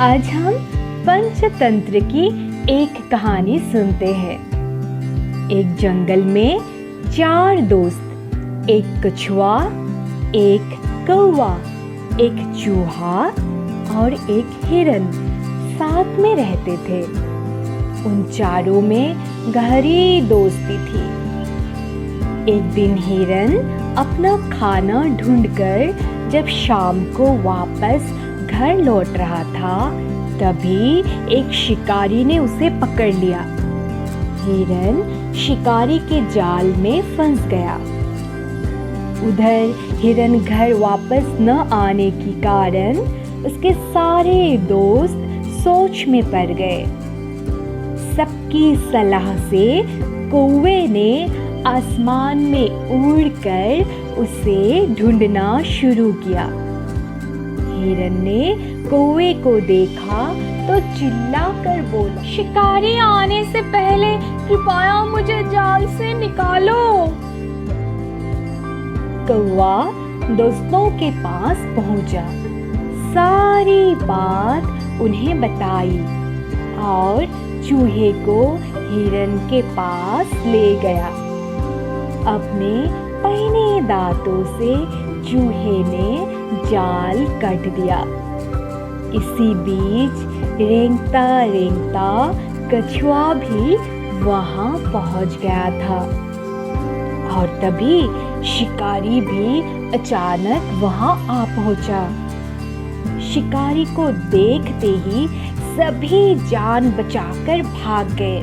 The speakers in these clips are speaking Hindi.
आज हम पंचतंत्र की एक कहानी सुनते हैं। एक जंगल में 4 दोस्त, एक कछुआ, एक कौवा, एक चूहा और एक हिरन साथ में रहते थे। उन चारों में गहरी दोस्ती थी। एक दिन हिरन अपना खाना ढूंढकर जब शाम को वापस घर लौट रहा था, तभी एक शिकारी ने उसे पकड़ लिया। हिरन शिकारी के जाल में फंस गया। उधर हिरन घर वापस न आने के कारण उसके सारे दोस्त सोच में पड़ गए। सबकी सलाह से कौवे ने आसमान में उड़कर उसे ढूंढना शुरू किया। हिरन ने कौवे को देखा तो चिल्लाकर बोला, शिकारी आने से पहले कृपया मुझे जाल से निकालो। कौवा दोस्तों के पास पहुंचा, सारी बात उन्हें बताई और चूहे को हिरन के पास ले गया। अपने पहने दांतों से चूहे ने जाल काट दिया। इसी बीच रेंगता रेंगता कछुआ भी वहां पहुंच गया था और तभी शिकारी भी अचानक वहां आ पहुंचा। शिकारी को देखते ही सभी जान बचाकर भाग गए।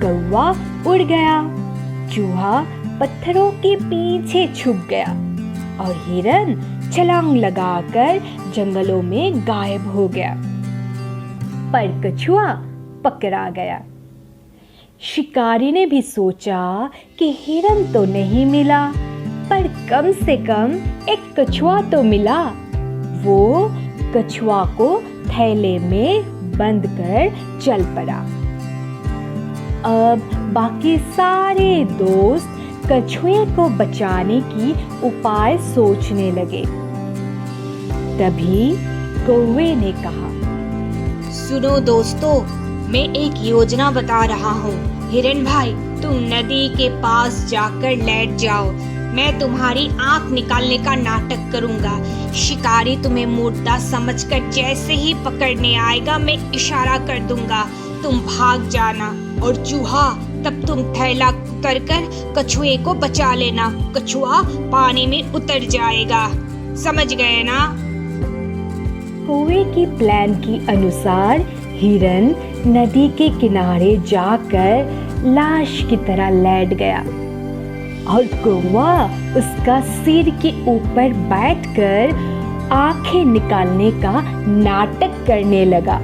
कौवा उड़ गया, चूहा पत्थरों के पीछे छुप गया और हिरन छलांग लगाकर जंगलों में गायब हो गया। पर कछुआ पकड़ा गया। शिकारी ने भी सोचा कि हिरन तो नहीं मिला, पर कम से कम एक कछुआ तो मिला। वो कछुआ को थैले में बंद कर चल पड़ा। अब बाकी सारे दोस्त कछुए को बचाने की उपाय सोचने लगे। तभी कौवे ने कहा, सुनो दोस्तों, मैं एक योजना बता रहा हूँ। हिरन भाई, तुम नदी के पास जाकर लेट जाओ। मैं तुम्हारी आंख निकालने का नाटक करूँगा। शिकारी तुम्हें मुर्दा समझकर जैसे ही पकड़ने आएगा, मैं इशारा कर दूंगा, तुम भाग जाना। और चूहा, तब तुम थैला उतरकर कछुए को बचा लेना। कछुआ पानी में उतर जाएगा, समझ गए ना? कौवे की प्लान के अनुसार हिरन नदी के किनारे जाकर लाश की तरह लेट गया और कौवा उसका सिर के ऊपर बैठकर आंखें निकालने का नाटक करने लगा।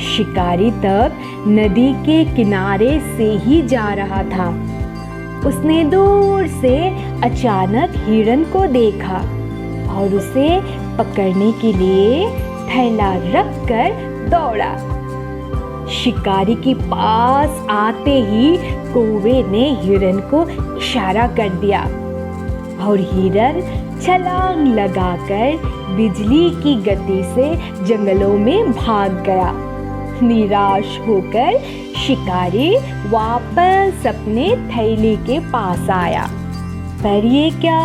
शिकारी तब नदी के किनारे से ही जा रहा था। उसने दूर से अचानक हिरन को देखा और उसे पकड़ने के लिए थैला रखकर दौड़ा। शिकारी के पास आते ही कौवे ने हिरन को इशारा कर दिया और हिरन छलांग लगाकर बिजली की गति से जंगलों में भाग गया। निराश होकर शिकारी वापस अपने थैले के पास आया, पर ये क्या,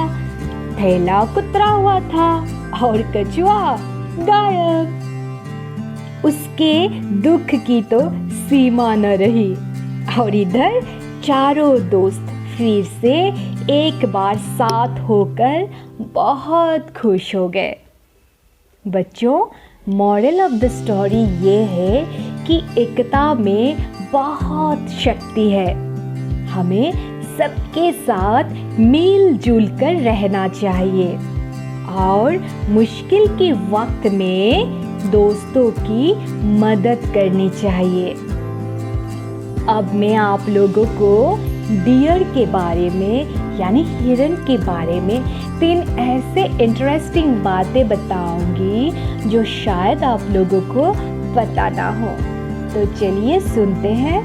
थैला कुतरा हुआ था और कछुआ गायब। उसके दुख की तो सीमा न रही और इधर चारों दोस्त फिर से एक बार साथ होकर बहुत खुश हो गए। बच्चों, मॉरल ऑफ द स्टोरी ये है कि एकता में बहुत शक्ति है। हमें सबके साथ मिलजुल कर रहना चाहिए और मुश्किल के वक्त में दोस्तों की मदद करनी चाहिए। अब मैं आप लोगों को डियर के बारे में यानी हिरन के बारे में 3 ऐसे इंटरेस्टिंग बातें बताऊंगी जो शायद आप लोगों को पता ना हो। तो चलिए सुनते हैं।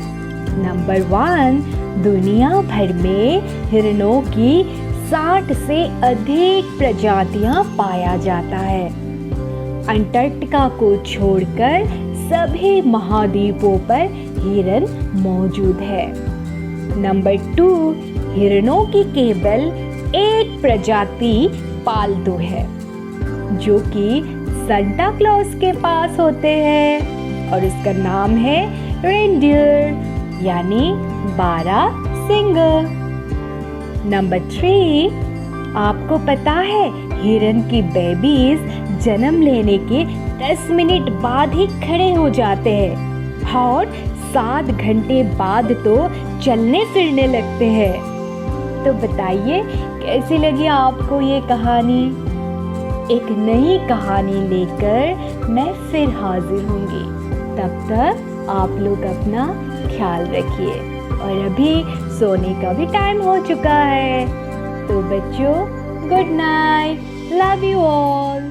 नंबर 1, दुनिया भर में हिरणों की 60 से अधिक प्रजातियां पाया जाता है। अंटार्कटिका को छोड़कर सभी महाद्वीपों पर हिरन मौजूद है। नंबर 2, हिरणों की केवल एक प्रजाति पालतू है, जो कि सांता क्लॉज के पास होते हैं और उसका नाम है रेनडियर यानी बारहसिंगा। नंबर 3, आपको पता है हिरन की बेबीज जन्म लेने के 10 मिनट बाद ही खड़े हो जाते हैं और 7 घंटे बाद तो चलने फिरने लगते हैं। तो बताइए कैसी लगी आपको ये कहानी? एक नई कहानी लेकर मैं फिर हाजिर होंगी। तब तक आप लोग अपना ख्याल रखिए और अभी सोने का भी टाइम हो चुका है। तो बच्चों, good night, love you all.